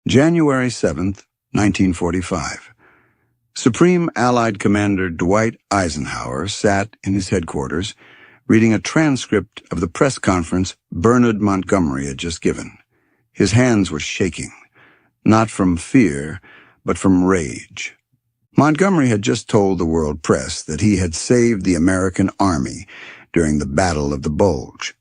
January 7th, 1945. Supreme Allied Commander Dwight Eisenhower sat in his headquarters reading a transcript of the press conference Bernard Montgomery had just given. His hands were shaking, not from fear, but from rage. Montgomery had just told the world press that he had saved the American Army during the Battle of the Bulge.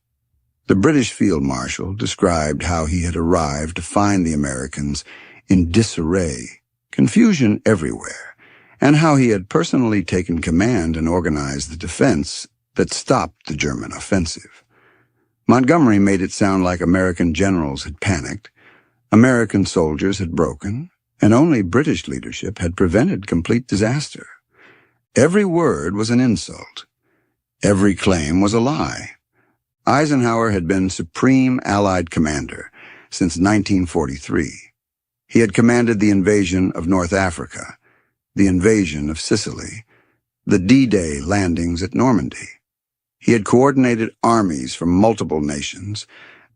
The British Field Marshal described how he had arrived to find the Americans in disarray, confusion everywhere, and how he had personally taken command and organized the defense that stopped the German offensive. Montgomery made it sound like American generals had panicked, American soldiers had broken, and only British leadership had prevented complete disaster. Every word was an insult. Every claim was a lie. Eisenhower had been Supreme Allied Commander since 1943. He had commanded the invasion of North Africa, the invasion of Sicily, the D-Day landings at Normandy. He had coordinated armies from multiple nations,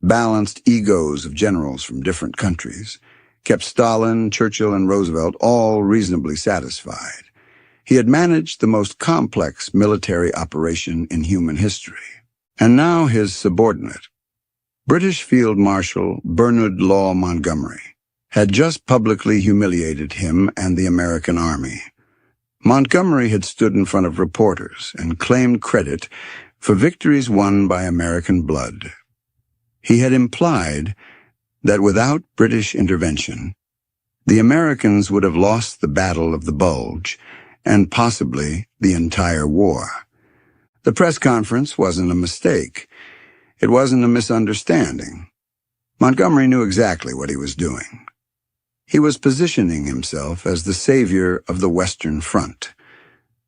balanced egos of generals from different countries, kept Stalin, Churchill, and Roosevelt all reasonably satisfied. He had managed the most complex military operation in human history. And now his subordinate, British Field Marshal Bernard Law Montgomery, had just publicly humiliated him and the American Army. Montgomery had stood in front of reporters and claimed credit for victories won by American blood. He had implied that without British intervention, the Americans would have lost the Battle of the Bulge and possibly the entire war. The press conference wasn't a mistake. It wasn't a misunderstanding. Montgomery knew exactly what he was doing. He was positioning himself as the savior of the Western Front,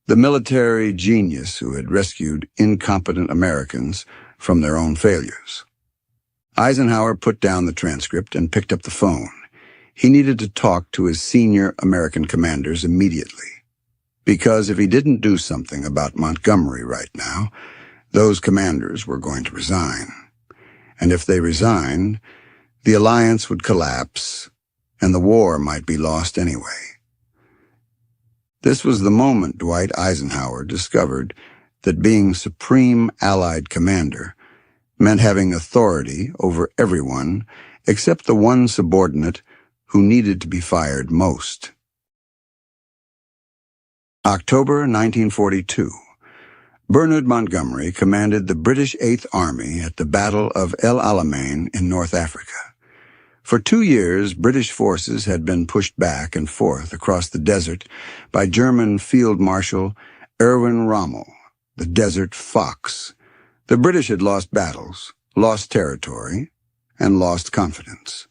the military genius who had rescued incompetent Americans from their own failures. Eisenhower put down the transcript and picked up the phone. He needed to talk to his senior American commanders immediately. Because if he didn't do something about Montgomery right now, those commanders were going to resign. And if they resigned, the alliance would collapse, and the war might be lost anyway. This was the moment Dwight Eisenhower discovered that being Supreme Allied Commander meant having authority over everyone except the one subordinate who needed to be fired most. October 1942. Bernard Montgomery commanded the British Eighth Army at the Battle of El Alamein in North Africa. For 2 years, British forces had been pushed back and forth across the desert by German Field Marshal Erwin Rommel, the Desert Fox. The British had lost battles, lost territory, and lost confidence.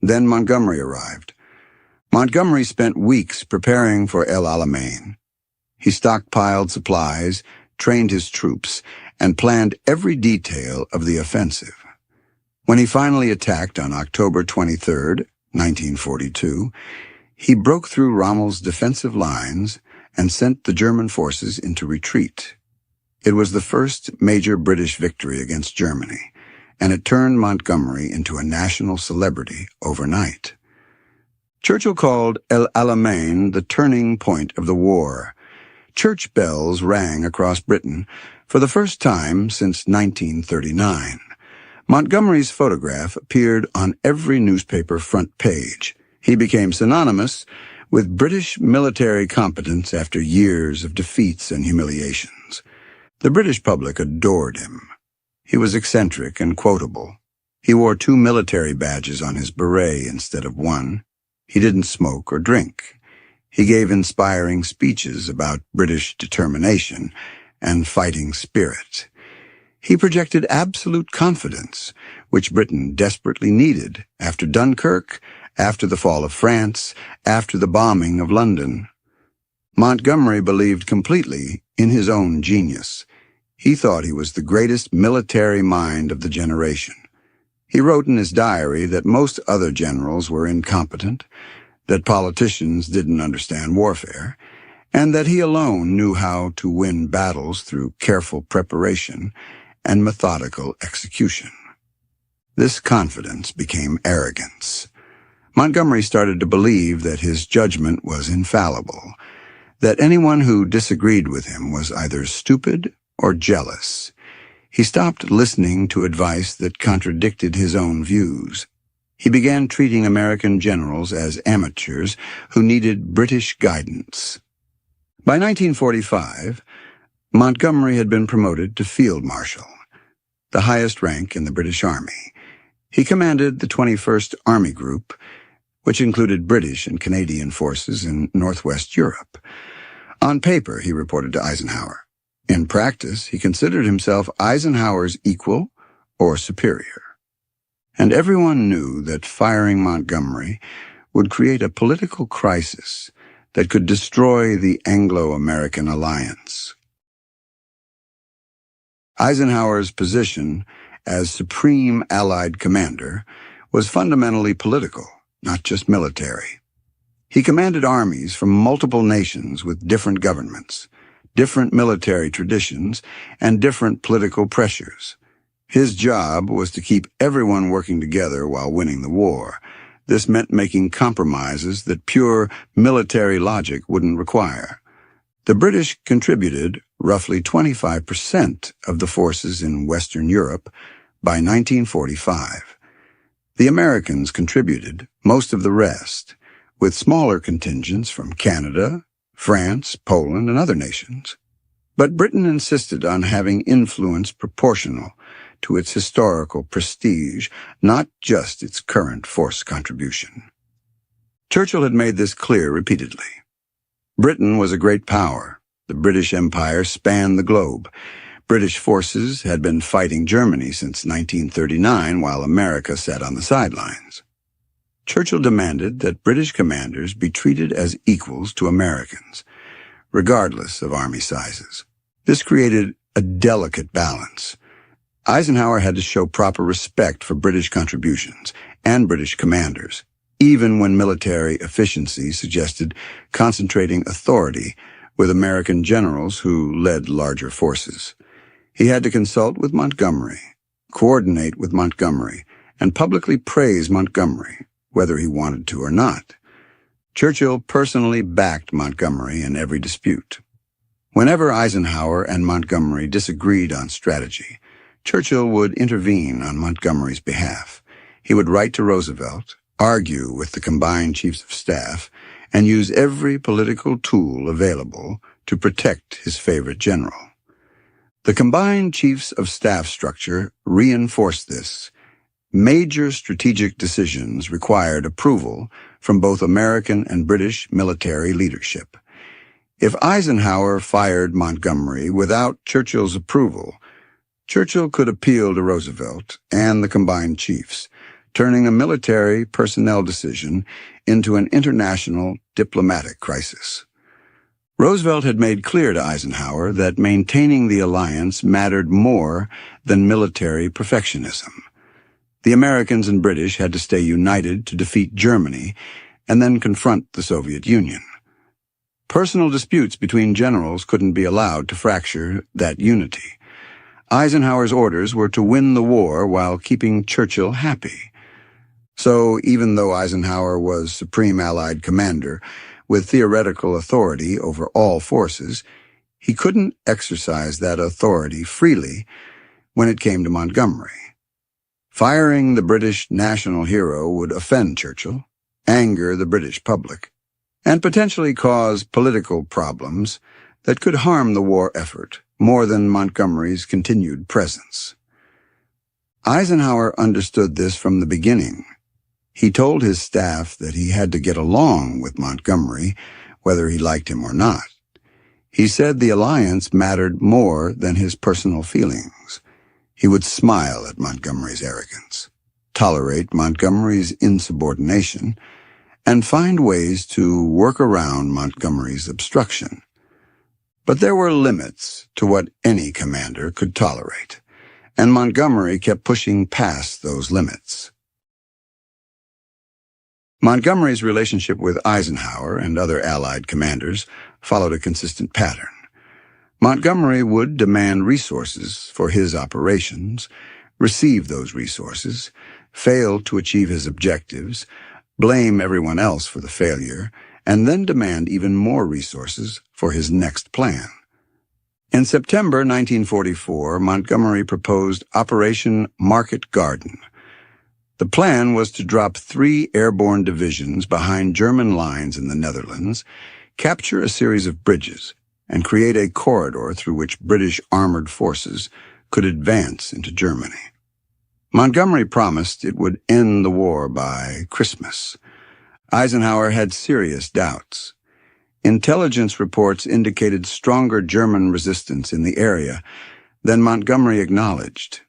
Then Montgomery arrived. Montgomery spent weeks preparing for El Alamein. He stockpiled supplies, trained his troops, and planned every detail of the offensive. When he finally attacked on October 23, 1942, he broke through Rommel's defensive lines and sent the German forces into retreat. It was the first major British victory against Germany, and it turned Montgomery into a national celebrity overnight. Churchill called El Alamein the turning point of the war. Church bells rang across Britain for the first time since 1939. Montgomery's photograph appeared on every newspaper front page. He became synonymous with British military competence after years of defeats and humiliations. The British public adored him. He was eccentric and quotable. He wore 2 military badges on his beret instead of 1. He didn't smoke or drink. He gave inspiring speeches about British determination and fighting spirit. He projected absolute confidence, which Britain desperately needed after Dunkirk, after the fall of France, after the bombing of London. Montgomery believed completely in his own genius. He thought he was the greatest military mind of the generation. He wrote in his diary that most other generals were incompetent, that politicians didn't understand warfare, and that he alone knew how to win battles through careful preparation and methodical execution. This confidence became arrogance. Montgomery started to believe that his judgment was infallible, that anyone who disagreed with him was either stupid or jealous. He stopped listening to advice that contradicted his own views. He began treating American generals as amateurs who needed British guidance. By 1945, Montgomery had been promoted to Field Marshal, the highest rank in the British Army. He commanded the 21st Army Group, which included British and Canadian forces in Northwest Europe. On paper, he reported to Eisenhower. In practice, he considered himself Eisenhower's equal or superior. And everyone knew that firing Montgomery would create a political crisis that could destroy the Anglo-American alliance. Eisenhower's position as Supreme Allied Commander was fundamentally political, not just military. He commanded armies from multiple nations with different governments, different military traditions, and different political pressures. His job was to keep everyone working together while winning the war. This meant making compromises that pure military logic wouldn't require. The British contributed roughly 25% of the forces in Western Europe by 1945. The Americans contributed most of the rest, with smaller contingents from Canada, France, Poland, and other nations. But Britain insisted on having influence proportional to its historical prestige, not just its current force contribution. Churchill had made this clear repeatedly. Britain was a great power. The British Empire spanned the globe. British forces had been fighting Germany since 1939, while America sat on the sidelines. Churchill demanded that British commanders be treated as equals to Americans, regardless of army sizes. This created a delicate balance. Eisenhower had to show proper respect for British contributions and British commanders, even when military efficiency suggested concentrating authority with American generals who led larger forces. He had to consult with Montgomery, coordinate with Montgomery, and publicly praise Montgomery, whether he wanted to or not. Churchill personally backed Montgomery in every dispute. Whenever Eisenhower and Montgomery disagreed on strategy, Churchill would intervene on Montgomery's behalf. He would write to Roosevelt, argue with the combined chiefs of staff, and use every political tool available to protect his favorite general. The combined chiefs of staff structure reinforced this. Major strategic decisions required approval from both American and British military leadership. If Eisenhower fired Montgomery without Churchill's approval, Churchill could appeal to Roosevelt and the combined chiefs, turning a military personnel decision into an international diplomatic crisis. Roosevelt had made clear to Eisenhower that maintaining the alliance mattered more than military perfectionism. The Americans and British had to stay united to defeat Germany and then confront the Soviet Union. Personal disputes between generals couldn't be allowed to fracture that unity. Eisenhower's orders were to win the war while keeping Churchill happy. So even though Eisenhower was Supreme Allied Commander with theoretical authority over all forces, he couldn't exercise that authority freely when it came to Montgomery. Firing the British national hero would offend Churchill, anger the British public, and potentially cause political problems that could harm the war effort more than Montgomery's continued presence. Eisenhower understood this from the beginning. He told his staff that he had to get along with Montgomery, whether he liked him or not. He said the alliance mattered more than his personal feelings. He would smile at Montgomery's arrogance, tolerate Montgomery's insubordination, and find ways to work around Montgomery's obstruction. But there were limits to what any commander could tolerate, and Montgomery kept pushing past those limits. Montgomery's relationship with Eisenhower and other Allied commanders followed a consistent pattern. Montgomery would demand resources for his operations, receive those resources, fail to achieve his objectives, blame everyone else for the failure, and then demand even more resources for his next plan. In September 1944, Montgomery proposed Operation Market Garden. The plan was to drop 3 airborne divisions behind German lines in the Netherlands, capture a series of bridges, and create a corridor through which British armored forces could advance into Germany. Montgomery promised it would end the war by Christmas. Eisenhower had serious doubts. Intelligence reports indicated stronger German resistance in the area than Montgomery acknowledged.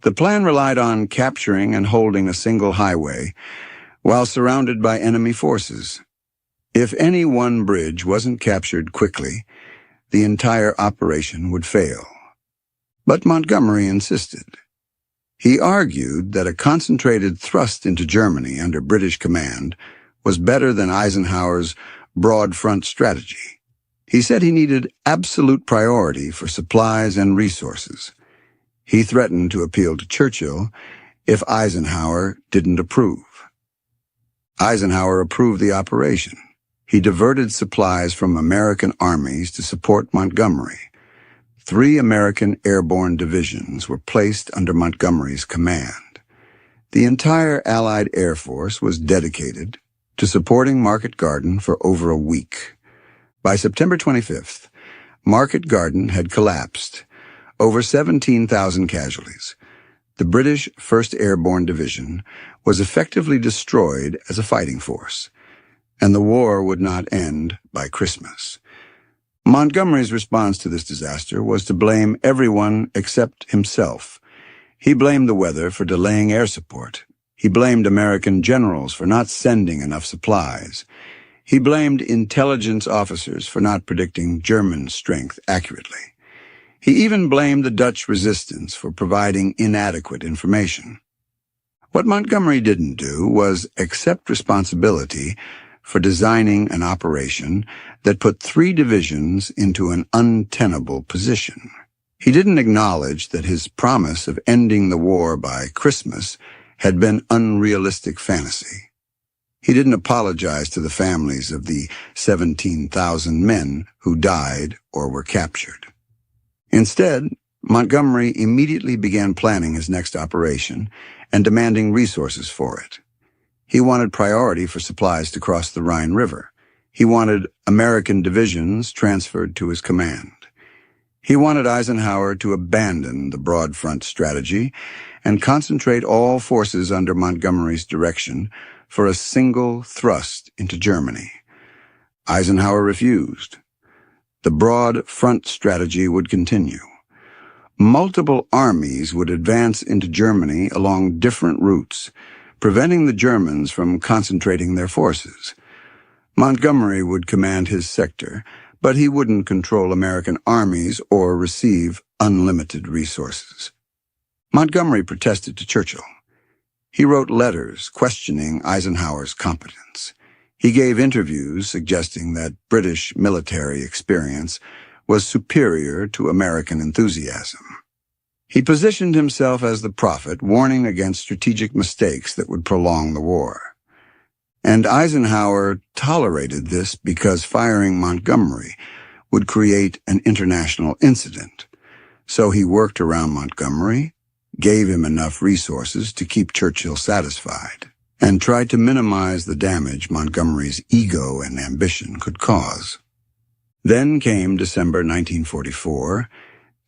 The plan relied on capturing and holding a single highway while surrounded by enemy forces. If any one bridge wasn't captured quickly, the entire operation would fail. But Montgomery insisted. He argued that a concentrated thrust into Germany under British command was better than Eisenhower's broad front strategy. He said he needed absolute priority for supplies and resources. He threatened to appeal to Churchill if Eisenhower didn't approve. Eisenhower approved the operation. He diverted supplies from American armies to support Montgomery. 3 American airborne divisions were placed under Montgomery's command. The entire Allied Air Force was dedicated to supporting Market Garden for over a week. By September 25th, Market Garden had collapsed. Over 17,000 casualties. The British 1st Airborne Division was effectively destroyed as a fighting force, and the war would not end by Christmas. Montgomery's response to this disaster was to blame everyone except himself. He blamed the weather for delaying air support. He blamed American generals for not sending enough supplies. He blamed intelligence officers for not predicting German strength accurately. He even blamed the Dutch resistance for providing inadequate information. What Montgomery didn't do was accept responsibility for designing an operation that put 3 divisions into an untenable position. He didn't acknowledge that his promise of ending the war by Christmas had been unrealistic fantasy. He didn't apologize to the families of the 17,000 men who died or were captured. Instead, Montgomery immediately began planning his next operation and demanding resources for it. He wanted priority for supplies to cross the Rhine River. He wanted American divisions transferred to his command. He wanted Eisenhower to abandon the broad front strategy and concentrate all forces under Montgomery's direction for a single thrust into Germany. Eisenhower refused. The broad front strategy would continue. Multiple armies would advance into Germany along different routes, preventing the Germans from concentrating their forces. Montgomery would command his sector, but he wouldn't control American armies or receive unlimited resources. Montgomery protested to Churchill. He wrote letters questioning Eisenhower's competence. He gave interviews suggesting that British military experience was superior to American enthusiasm. He positioned himself as the prophet, warning against strategic mistakes that would prolong the war. And Eisenhower tolerated this because firing Montgomery would create an international incident. So he worked around Montgomery, gave him enough resources to keep Churchill satisfied, and tried to minimize the damage Montgomery's ego and ambition could cause. Then came December 1944,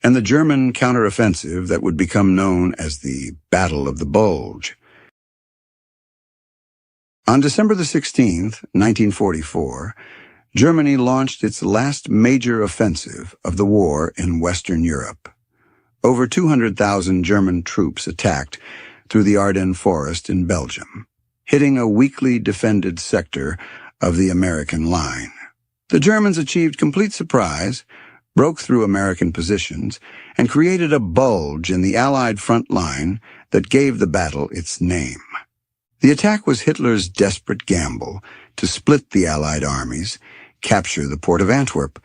and the German counteroffensive that would become known as the Battle of the Bulge. On December 16th, 1944, Germany launched its last major offensive of the war in Western Europe. Over 200,000 German troops attacked through the Ardennes forest in Belgium, hitting a weakly defended sector of the American line. The Germans achieved complete surprise, broke through American positions, and created a bulge in the Allied front line that gave the battle its name. The attack was Hitler's desperate gamble to split the Allied armies, capture the port of Antwerp,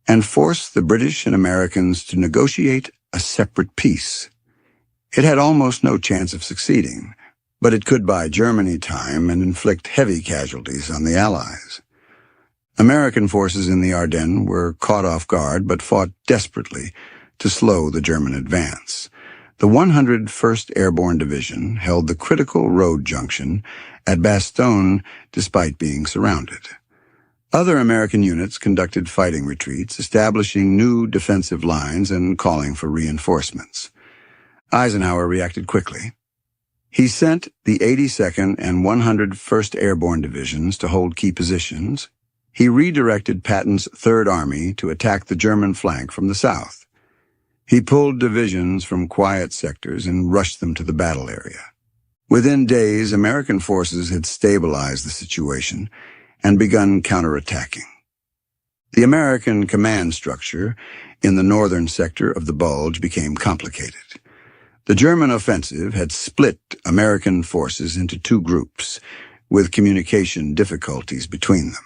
and force the British and Americans to negotiate a separate peace. It had almost no chance of succeeding. but it could buy Germany time and inflict heavy casualties on the Allies. American forces in the Ardennes were caught off guard but fought desperately to slow the German advance. The 101st Airborne Division held the critical road junction at Bastogne despite being surrounded. Other American units conducted fighting retreats, establishing new defensive lines and calling for reinforcements. Eisenhower reacted quickly. He sent the 82nd and 101st Airborne Divisions to hold key positions. He redirected Patton's Third Army to attack the German flank from the south. He pulled divisions from quiet sectors and rushed them to the battle area. Within days, American forces had stabilized the situation and begun counterattacking. The American command structure in the northern sector of the Bulge became complicated. The German offensive had split American forces into two groups, with communication difficulties between them.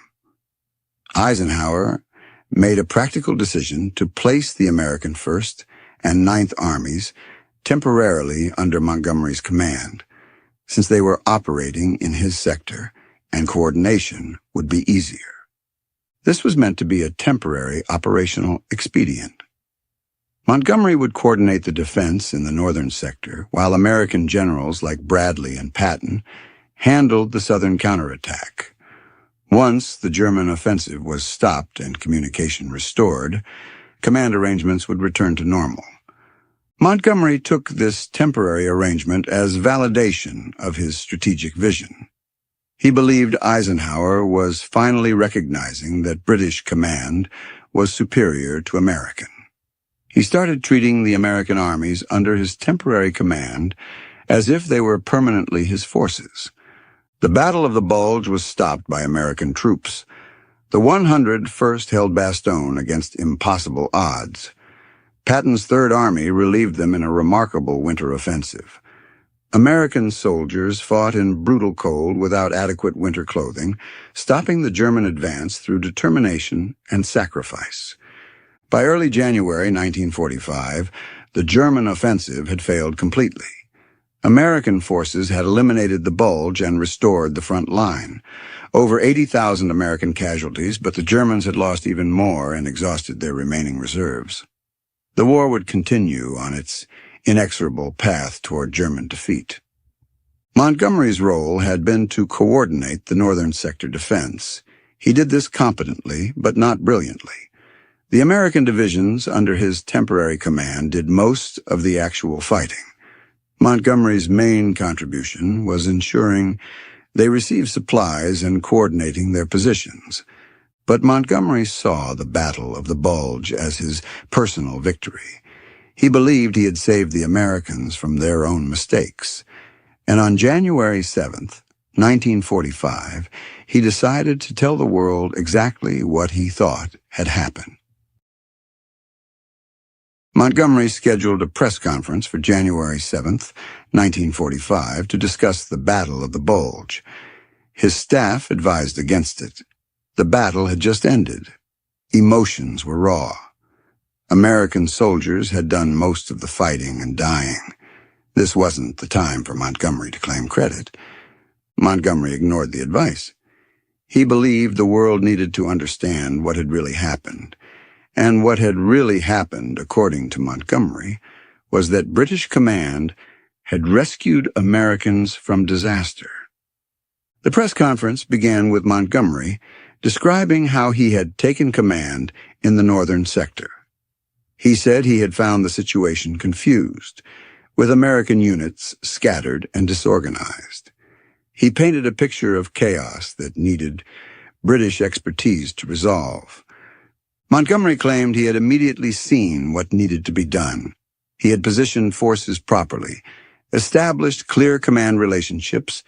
Eisenhower made a practical decision to place the American 1st and 9th Armies temporarily under Montgomery's command, since they were operating in his sector and coordination would be easier. This was meant to be a temporary operational expedient. Montgomery would coordinate the defense in the northern sector, while American generals like Bradley and Patton handled the southern counterattack. Once the German offensive was stopped and communication restored, command arrangements would return to normal. Montgomery took this temporary arrangement as validation of his strategic vision. He believed Eisenhower was finally recognizing that British command was superior to American. He started treating the American armies under his temporary command as if they were permanently his forces. The Battle of the Bulge was stopped by American troops. The 101st held Bastogne against impossible odds. Patton's Third Army relieved them in a remarkable winter offensive. American soldiers fought in brutal cold without adequate winter clothing, stopping the German advance through determination and sacrifice. By early January 1945, the German offensive had failed completely. American forces had eliminated the Bulge and restored the front line. Over 80,000 American casualties, but the Germans had lost even more and exhausted their remaining reserves. The war would continue on its inexorable path toward German defeat. Montgomery's role had been to coordinate the northern sector defense. He did this competently, but not brilliantly. The American divisions under his temporary command did most of the actual fighting. Montgomery's main contribution was ensuring they received supplies and coordinating their positions. But Montgomery saw the Battle of the Bulge as his personal victory. He believed he had saved the Americans from their own mistakes. And on January 7th, 1945, he decided to tell the world exactly what he thought had happened. Montgomery scheduled a press conference for January 7th, 1945, to discuss the Battle of the Bulge. His staff advised against it. The battle had just ended. Emotions were raw. American soldiers had done most of the fighting and dying. This wasn't the time for Montgomery to claim credit. Montgomery ignored the advice. He believed the world needed to understand what had really happened. And what had really happened, according to Montgomery, was that British command had rescued Americans from disaster. The press conference began with Montgomery describing how he had taken command in the northern sector. He said he had found the situation confused, with American units scattered and disorganized. He painted a picture of chaos that needed British expertise to resolve. Montgomery claimed he had immediately seen what needed to be done. He had positioned forces properly, established clear command relationships,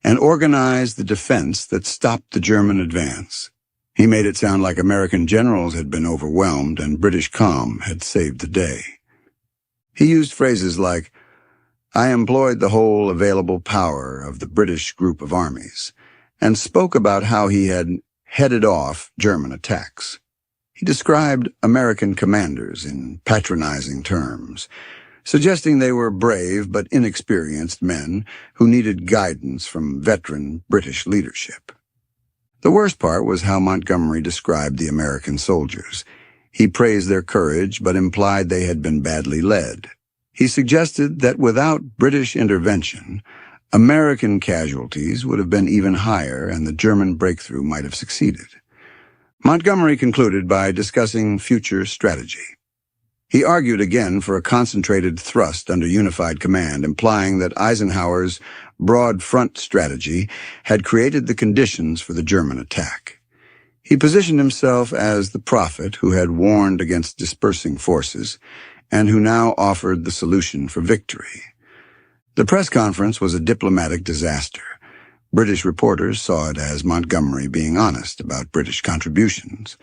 and organized the defense that stopped the German advance. He made it sound like American generals had been overwhelmed and British calm had saved the day. He used phrases like, "I employed the whole available power of the British group of armies," and spoke about how he had headed off German attacks. He described American commanders in patronizing terms, suggesting they were brave but inexperienced men who needed guidance from veteran British leadership. The worst part was how Montgomery described the American soldiers. He praised their courage but implied they had been badly led. He suggested that without British intervention, American casualties would have been even higher and the German breakthrough might have succeeded. Montgomery concluded by discussing future strategy. He argued again for a concentrated thrust under unified command, implying that Eisenhower's broad front strategy had created the conditions for the German attack. He positioned himself as the prophet who had warned against dispersing forces and who now offered the solution for victory. The press conference was a diplomatic disaster. British reporters saw it as Montgomery being honest about British contributions.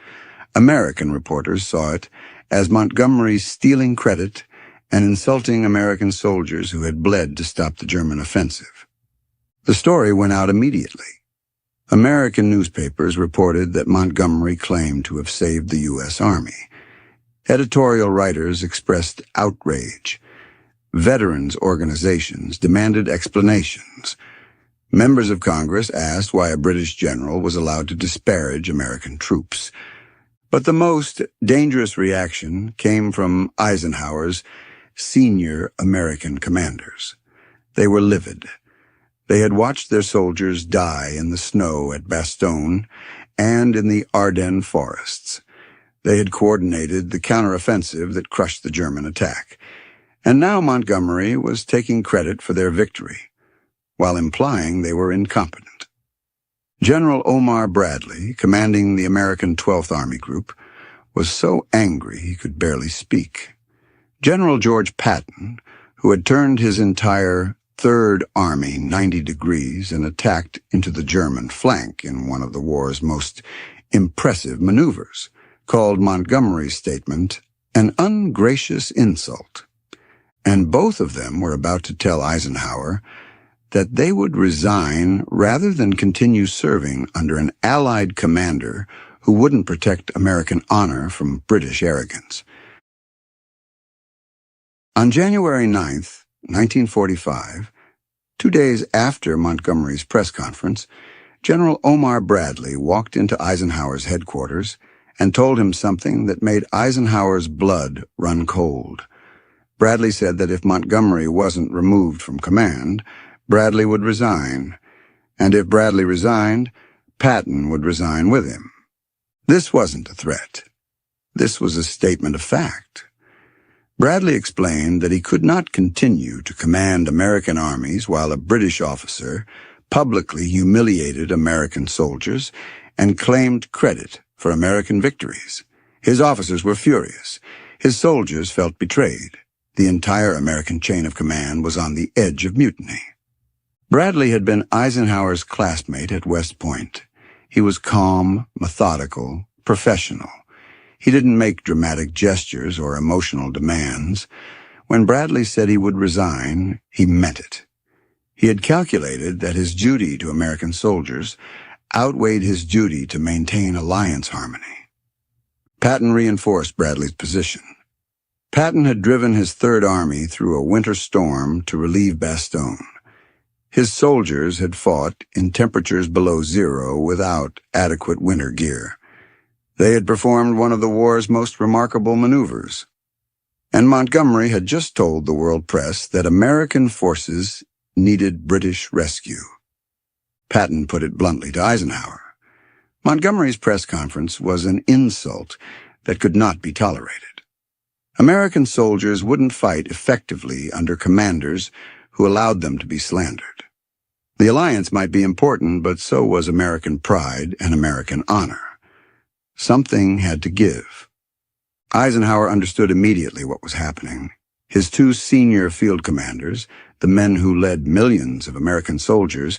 American reporters saw it as Montgomery stealing credit and insulting American soldiers who had bled to stop the German offensive. The story went out immediately. American newspapers reported that Montgomery claimed to have saved the U.S. Army. Editorial writers expressed outrage. Veterans organizations demanded explanations. Members of Congress asked why a British general was allowed to disparage American troops. But the most dangerous reaction came from Eisenhower's senior American commanders. They were livid. They had watched their soldiers die in the snow at Bastogne and in the Ardennes forests. They had coordinated the counteroffensive that crushed the German attack. And now Montgomery was taking credit for their victory, while implying they were incompetent. General Omar Bradley, commanding the American 12th Army Group, was so angry he could barely speak. General George Patton, who had turned his entire Third Army 90 degrees and attacked into the German flank in one of the war's most impressive maneuvers, called Montgomery's statement an ungracious insult. And both of them were about to tell Eisenhower that they would resign rather than continue serving under an Allied commander who wouldn't protect American honor from British arrogance. On January 9th, 1945, 2 days after Montgomery's press conference, General Omar Bradley walked into Eisenhower's headquarters and told him something that made Eisenhower's blood run cold. Bradley said that if Montgomery wasn't removed from command, Bradley would resign, and if Bradley resigned, Patton would resign with him. This wasn't a threat. This was a statement of fact. Bradley explained that he could not continue to command American armies while a British officer publicly humiliated American soldiers and claimed credit for American victories. His officers were furious. His soldiers felt betrayed. The entire American chain of command was on the edge of mutiny. Bradley had been Eisenhower's classmate at West Point. He was calm, methodical, professional. He didn't make dramatic gestures or emotional demands. When Bradley said he would resign, he meant it. He had calculated that his duty to American soldiers outweighed his duty to maintain alliance harmony. Patton reinforced Bradley's position. Patton had driven his Third Army through a winter storm to relieve Bastogne. His soldiers had fought in temperatures below zero without adequate winter gear. They had performed one of the war's most remarkable maneuvers. And Montgomery had just told the world press that American forces needed British rescue. Patton put it bluntly to Eisenhower. Montgomery's press conference was an insult that could not be tolerated. American soldiers wouldn't fight effectively under commanders who allowed them to be slandered. The alliance might be important, but so was American pride and American honor. Something had to give. Eisenhower understood immediately what was happening. His two senior field commanders, the men who led millions of American soldiers,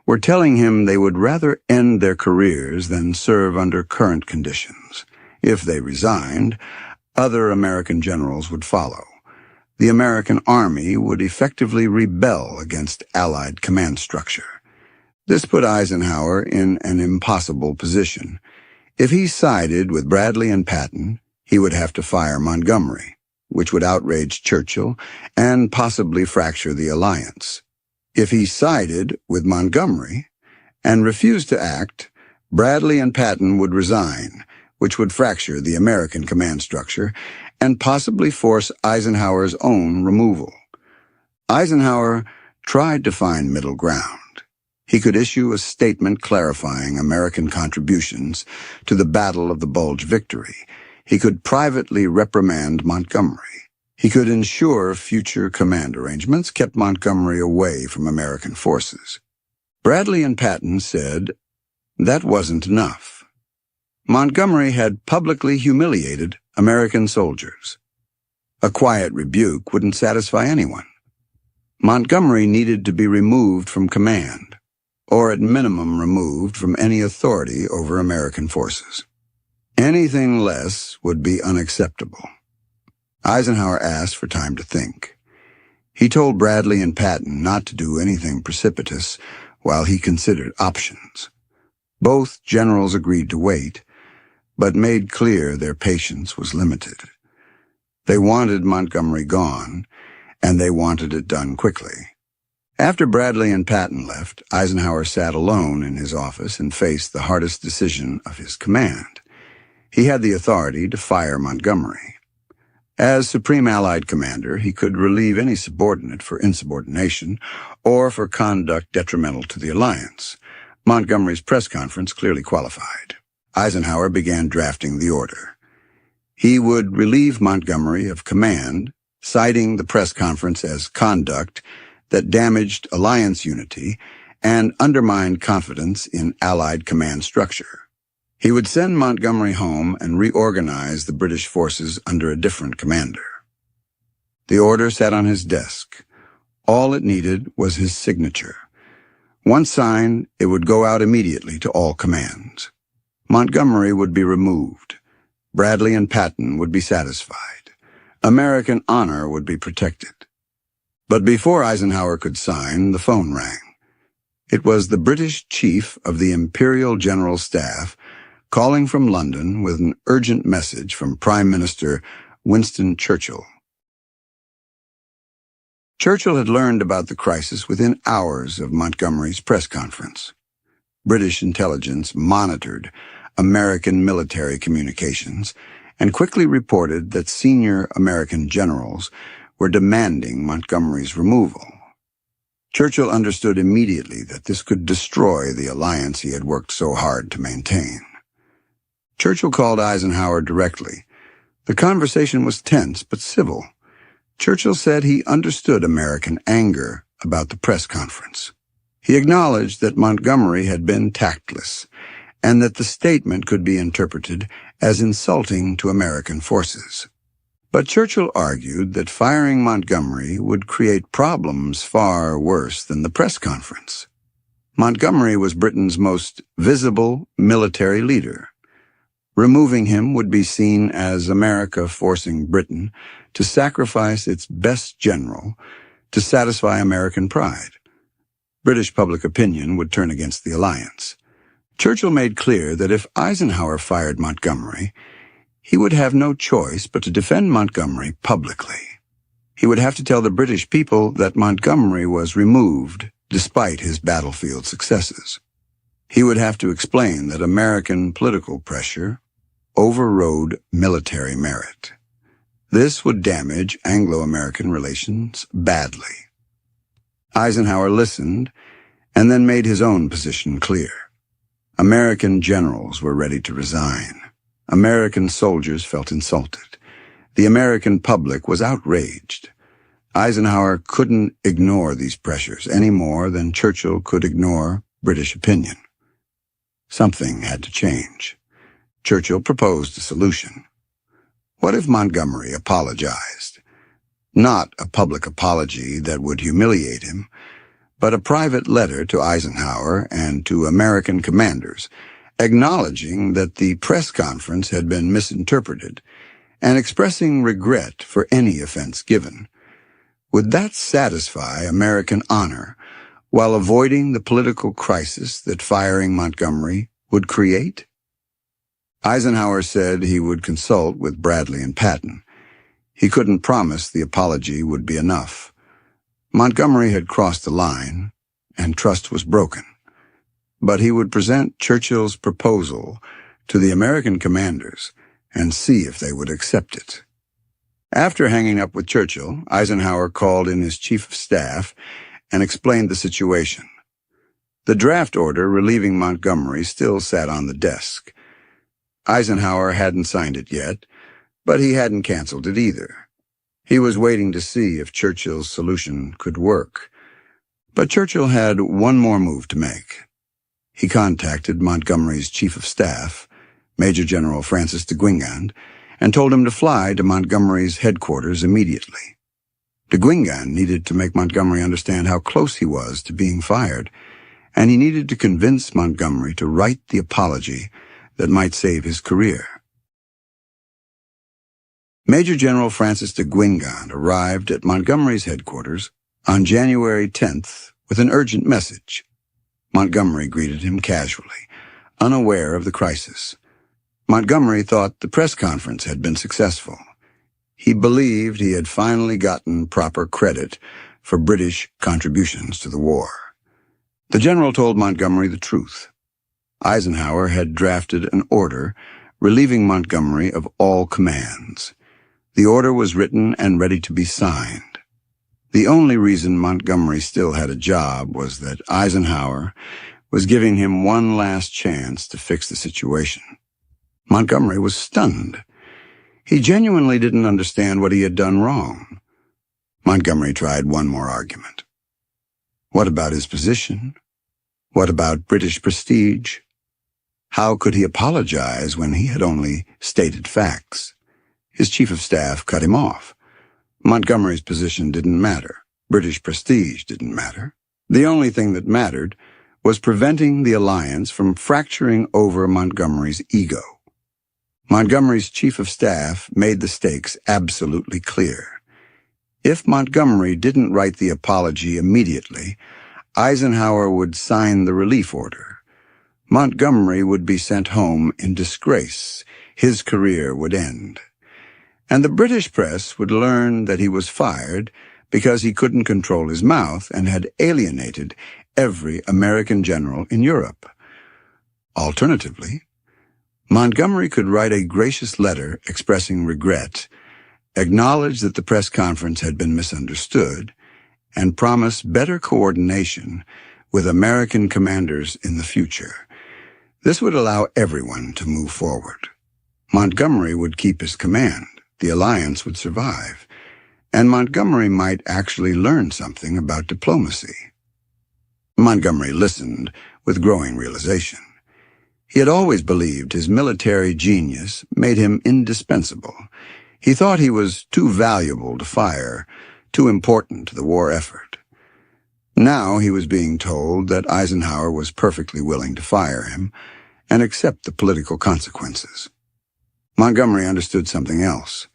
were telling him they would rather end their careers than serve under current conditions. If they resigned, other American generals would follow. The American Army would effectively rebel against Allied command structure. This put Eisenhower in an impossible position. If he sided with Bradley and Patton, he would have to fire Montgomery. which would outrage Churchill and possibly fracture the alliance. If he sided with Montgomery and refused to act, Bradley and Patton would resign, which would fracture the American command structure and possibly force Eisenhower's own removal. Eisenhower tried to find middle ground. He could issue a statement clarifying American contributions to the Battle of the Bulge victory. He could privately reprimand Montgomery. He could ensure future command arrangements kept Montgomery away from American forces. Bradley and Patton said that wasn't enough. Montgomery had publicly humiliated American soldiers. A quiet rebuke wouldn't satisfy anyone. Montgomery needed to be removed from command, or at minimum removed from any authority over American forces. Anything less would be unacceptable. Eisenhower asked for time to think. He told Bradley and Patton not to do anything precipitous while he considered options. Both generals agreed to wait, but made clear their patience was limited. They wanted Montgomery gone, and they wanted it done quickly. After Bradley and Patton left, Eisenhower sat alone in his office and faced the hardest decision of his command. He had the authority to fire Montgomery. As Supreme Allied Commander, he could relieve any subordinate for insubordination or for conduct detrimental to the alliance. Montgomery's press conference clearly qualified. Eisenhower began drafting the order. He would relieve Montgomery of command, citing the press conference as conduct that damaged alliance unity and undermined confidence in Allied command structure. He would send Montgomery home and reorganize the British forces under a different commander. The order sat on his desk. All it needed was his signature. Once signed, it would go out immediately to all commands. Montgomery would be removed. Bradley and Patton would be satisfied. American honor would be protected. But before Eisenhower could sign, the phone rang. It was the British Chief of the Imperial General Staff calling from London with an urgent message from Prime Minister Winston Churchill. Churchill had learned about the crisis within hours of Montgomery's press conference. British intelligence monitored American military communications and quickly reported that senior American generals were demanding Montgomery's removal. Churchill understood immediately that this could destroy the alliance he had worked so hard to maintain. Churchill called Eisenhower directly. The conversation was tense but civil. Churchill said he understood American anger about the press conference. He acknowledged that Montgomery had been tactless and that the statement could be interpreted as insulting to American forces. But Churchill argued that firing Montgomery would create problems far worse than the press conference. Montgomery was Britain's most visible military leader. Removing him would be seen as America forcing Britain to sacrifice its best general to satisfy American pride. British public opinion would turn against the alliance. Churchill made clear that if Eisenhower fired Montgomery, he would have no choice but to defend Montgomery publicly. He would have to tell the British people that Montgomery was removed despite his battlefield successes. He would have to explain that American political pressure overrode military merit. This would damage Anglo-American relations badly. Eisenhower listened and then made his own position clear. American generals were ready to resign. American soldiers felt insulted. The American public was outraged. Eisenhower couldn't ignore these pressures any more than Churchill could ignore British opinion. Something had to change. Churchill proposed a solution. What if Montgomery apologized? Not a public apology that would humiliate him, but a private letter to Eisenhower and to American commanders, acknowledging that the press conference had been misinterpreted and expressing regret for any offense given. Would that satisfy American honor while avoiding the political crisis that firing Montgomery would create? Eisenhower said he would consult with Bradley and Patton. He couldn't promise the apology would be enough. Montgomery had crossed the line, and trust was broken. But he would present Churchill's proposal to the American commanders and see if they would accept it. After hanging up with Churchill, Eisenhower called in his chief of staff and explained the situation. The draft order relieving Montgomery still sat on the desk. Eisenhower hadn't signed it yet, but he hadn't canceled it either. He was waiting to see if Churchill's solution could work. But Churchill had one more move to make. He contacted Montgomery's chief of staff, Major General Francis de Guingand, and told him to fly to Montgomery's headquarters immediately. De Guingand needed to make Montgomery understand how close he was to being fired, and he needed to convince Montgomery to write the apology that might save his career. Major General Francis de Guingand arrived at Montgomery's headquarters on January 10th with an urgent message. Montgomery greeted him casually, unaware of the crisis. Montgomery thought the press conference had been successful. He believed he had finally gotten proper credit for British contributions to the war. The general told Montgomery the truth. Eisenhower had drafted an order relieving Montgomery of all commands. The order was written and ready to be signed. The only reason Montgomery still had a job was that Eisenhower was giving him one last chance to fix the situation. Montgomery was stunned. He genuinely didn't understand what he had done wrong. Montgomery tried one more argument. What about his position? What about British prestige? How could he apologize when he had only stated facts? His chief of staff cut him off. Montgomery's position didn't matter. British prestige didn't matter. The only thing that mattered was preventing the alliance from fracturing over Montgomery's ego. Montgomery's chief of staff made the stakes absolutely clear. If Montgomery didn't write the apology immediately, Eisenhower would sign the relief order. Montgomery would be sent home in disgrace. His career would end. And the British press would learn that he was fired because he couldn't control his mouth and had alienated every American general in Europe. Alternatively, Montgomery could write a gracious letter expressing regret, acknowledge that the press conference had been misunderstood, and promise better coordination with American commanders in the future. This would allow everyone to move forward. Montgomery would keep his command. The alliance would survive, and Montgomery might actually learn something about diplomacy. Montgomery listened with growing realization. He had always believed his military genius made him indispensable. He thought he was too valuable to fire, too important to the war effort. Now he was being told that Eisenhower was perfectly willing to fire him and accept the political consequences. Montgomery understood something else.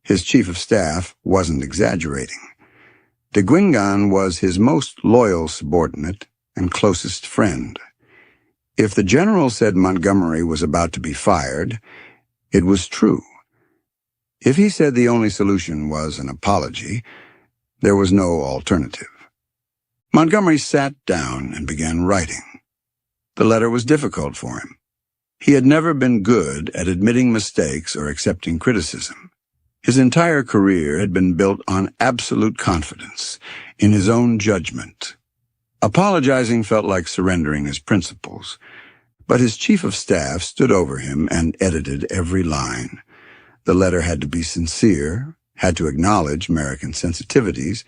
His chief of staff wasn't exaggerating. De Guingand was his most loyal subordinate and closest friend. If the general said Montgomery was about to be fired, it was true. If he said the only solution was an apology, there was no alternative. Montgomery sat down and began writing. The letter was difficult for him. He had never been good at admitting mistakes or accepting criticism. His entire career had been built on absolute confidence in his own judgment. Apologizing felt like surrendering his principles, but his chief of staff stood over him and edited every line. The letter had to be sincere, had to acknowledge American sensitivities,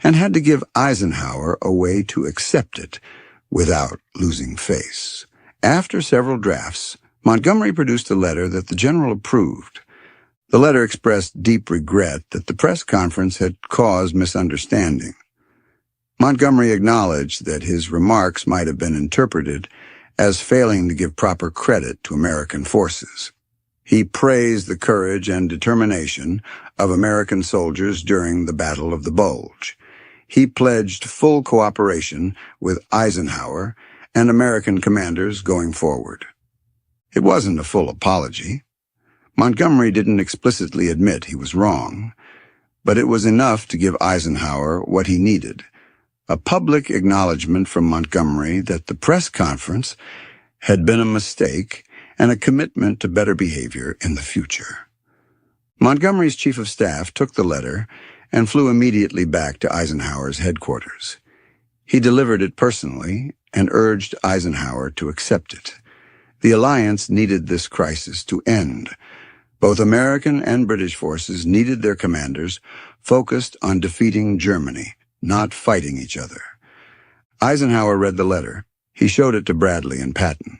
and had to give Eisenhower a way to accept it without losing face. After several drafts, Montgomery produced a letter that the general approved. The letter expressed deep regret that the press conference had caused misunderstanding. Montgomery acknowledged that his remarks might have been interpreted as failing to give proper credit to American forces. He praised the courage and determination of American soldiers during the Battle of the Bulge. He pledged full cooperation with Eisenhower and American commanders going forward. It wasn't a full apology, Montgomery didn't explicitly admit he was wrong, but it was enough to give Eisenhower what he needed: a public acknowledgement from Montgomery that the press conference had been a mistake and a commitment to better behavior in the future. Montgomery's chief of staff took the letter and flew immediately back to Eisenhower's headquarters. He delivered it personally and urged Eisenhower to accept it. The alliance needed this crisis to end. Both American and British forces needed their commanders focused on defeating Germany, not fighting each other. Eisenhower read the letter. He showed it to Bradley and Patton.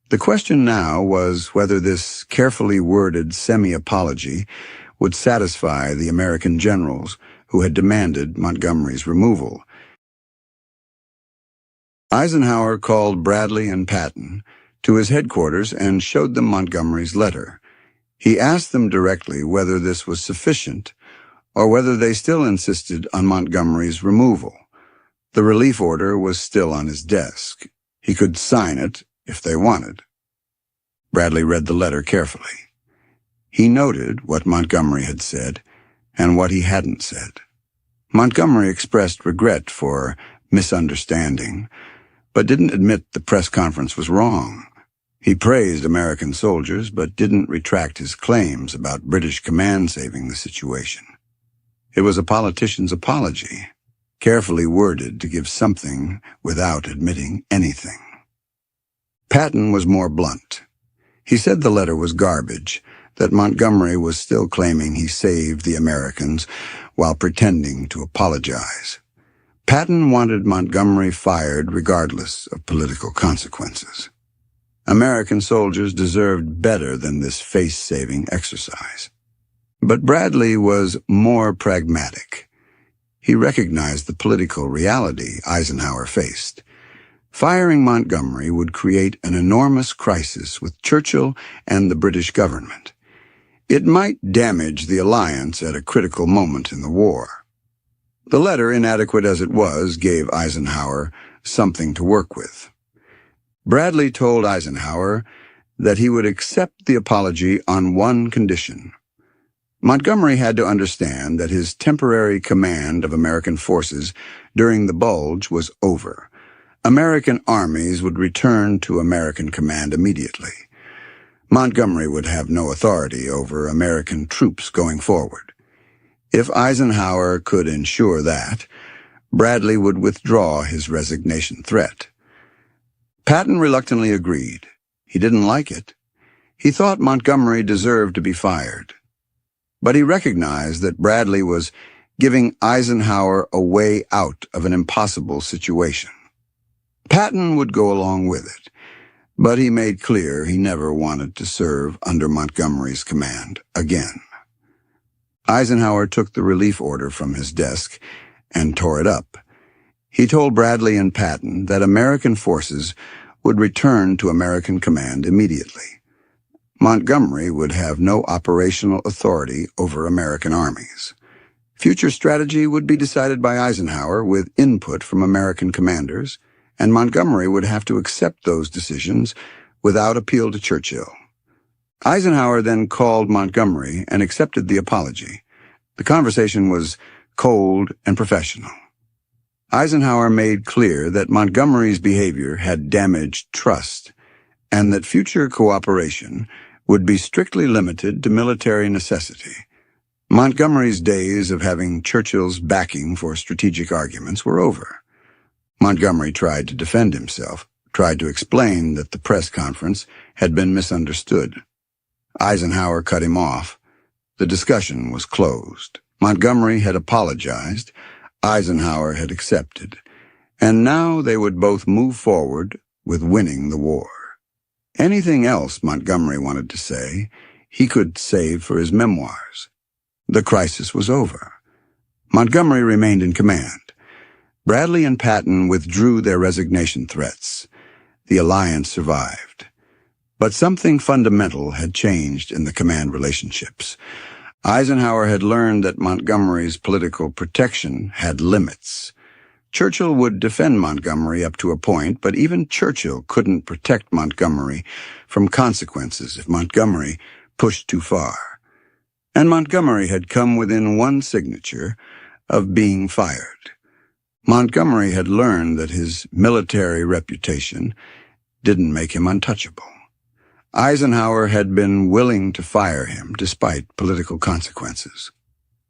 The question now was whether this carefully worded semi-apology would satisfy the American generals who had demanded Montgomery's removal. Eisenhower called Bradley and Patton to his headquarters and showed them Montgomery's letter. He asked them directly whether this was sufficient or whether they still insisted on Montgomery's removal. The relief order was still on his desk. He could sign it if they wanted. Bradley read the letter carefully. He noted what Montgomery had said and what he hadn't said. Montgomery expressed regret for misunderstanding, but didn't admit the press conference was wrong. He praised American soldiers, but didn't retract his claims about British command saving the situation. It was a politician's apology, carefully worded to give something without admitting anything. Patton was more blunt. He said the letter was garbage, that Montgomery was still claiming he saved the Americans while pretending to apologize. Patton wanted Montgomery fired regardless of political consequences. American soldiers deserved better than this face-saving exercise. But Bradley was more pragmatic. He recognized the political reality Eisenhower faced. Firing Montgomery would create an enormous crisis with Churchill and the British government. It might damage the alliance at a critical moment in the war. The letter, inadequate as it was, gave Eisenhower something to work with. Bradley told Eisenhower that he would accept the apology on one condition. Montgomery had to understand that his temporary command of American forces during the Bulge was over. American armies would return to American command immediately. Montgomery would have no authority over American troops going forward. If Eisenhower could ensure that, Bradley would withdraw his resignation threat. Patton reluctantly agreed. He didn't like it. He thought Montgomery deserved to be fired. But he recognized that Bradley was giving Eisenhower a way out of an impossible situation. Patton would go along with it, but he made clear he never wanted to serve under Montgomery's command again. Eisenhower took the relief order from his desk and tore it up. He told Bradley and Patton that American forces would return to American command immediately. Montgomery would have no operational authority over American armies. Future strategy would be decided by Eisenhower with input from American commanders, and Montgomery would have to accept those decisions without appeal to Churchill. Eisenhower then called Montgomery and accepted the apology. The conversation was cold and professional. Eisenhower made clear that Montgomery's behavior had damaged trust, and that future cooperation would be strictly limited to military necessity. Montgomery's days of having Churchill's backing for strategic arguments were over. Montgomery tried to defend himself, tried to explain that the press conference had been misunderstood. Eisenhower cut him off. The discussion was closed. Montgomery had apologized. Eisenhower had accepted. And now they would both move forward with winning the war. Anything else Montgomery wanted to say, he could save for his memoirs. The crisis was over. Montgomery remained in command. Bradley and Patton withdrew their resignation threats. The alliance survived. But something fundamental had changed in the command relationships. Eisenhower had learned that Montgomery's political protection had limits. Churchill would defend Montgomery up to a point, but even Churchill couldn't protect Montgomery from consequences if Montgomery pushed too far, and Montgomery had come within one signature of being fired. Montgomery had learned that his military reputation didn't make him untouchable. Eisenhower had been willing to fire him despite political consequences.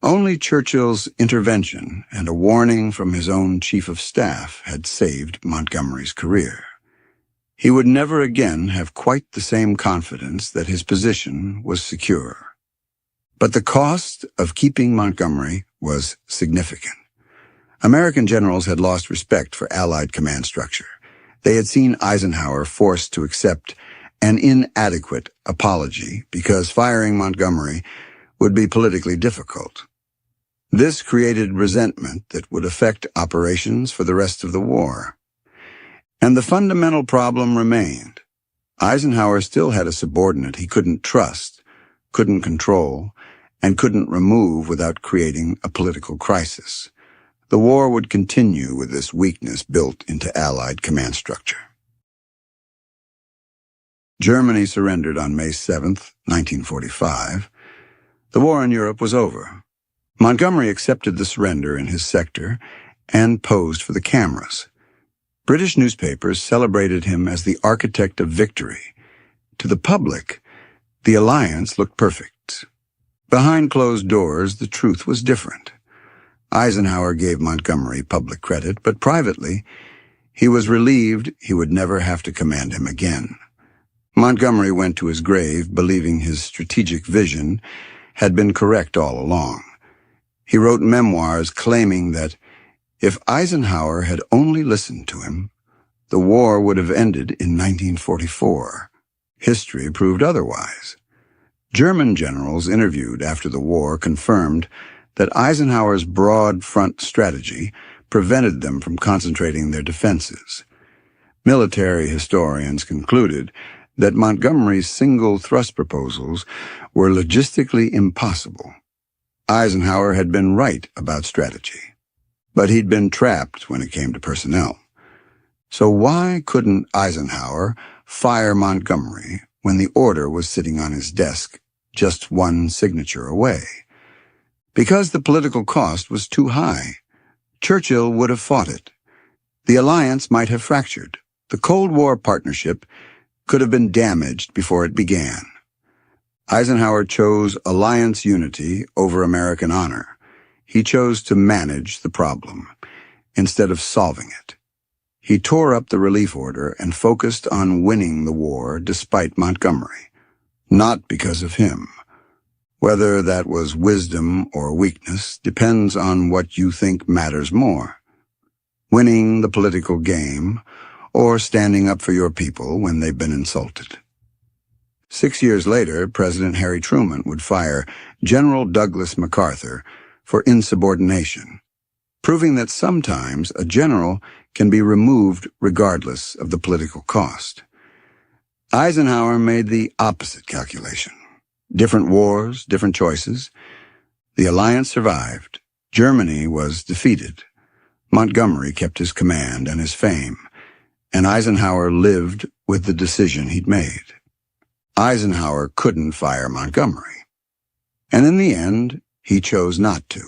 Only Churchill's intervention and a warning from his own chief of staff had saved Montgomery's career. He would never again have quite the same confidence that his position was secure. But the cost of keeping Montgomery was significant. American generals had lost respect for Allied command structure. They had seen Eisenhower forced to accept an inadequate apology because firing Montgomery would be politically difficult. This created resentment that would affect operations for the rest of the war. And the fundamental problem remained. Eisenhower still had a subordinate he couldn't trust, couldn't control, and couldn't remove without creating a political crisis. The war would continue with this weakness built into Allied command structure. Germany surrendered on May 7, 1945. The war in Europe was over. Montgomery accepted the surrender in his sector and posed for the cameras. British newspapers celebrated him as the architect of victory. To the public, the alliance looked perfect. Behind closed doors, the truth was different. Eisenhower gave Montgomery public credit, but privately, he was relieved he would never have to command him again. Montgomery went to his grave believing his strategic vision had been correct all along. He wrote memoirs claiming that if Eisenhower had only listened to him, the war would have ended in 1944. History proved otherwise. German generals interviewed after the war confirmed that Eisenhower's broad front strategy prevented them from concentrating their defenses. Military historians concluded that Montgomery's single thrust proposals were logistically impossible. Eisenhower had been right about strategy, but he'd been trapped when it came to personnel. So why couldn't Eisenhower fire Montgomery when the order was sitting on his desk just one signature away? Because the political cost was too high. Churchill would have fought it. The alliance might have fractured. The Cold War partnership could have been damaged before it began. Eisenhower chose alliance unity over American honor. He chose to manage the problem instead of solving it. He tore up the relief order and focused on winning the war despite Montgomery, not because of him. Whether that was wisdom or weakness depends on what you think matters more. Winning the political game or standing up for your people when they've been insulted. 6 years later, President Harry Truman would fire General Douglas MacArthur for insubordination, proving that sometimes a general can be removed regardless of the political cost. Eisenhower made the opposite calculation. Different wars, different choices. The alliance survived. Germany was defeated. Montgomery kept his command and his fame, and Eisenhower lived with the decision he'd made. Eisenhower couldn't fire Montgomery, and in the end, he chose not to.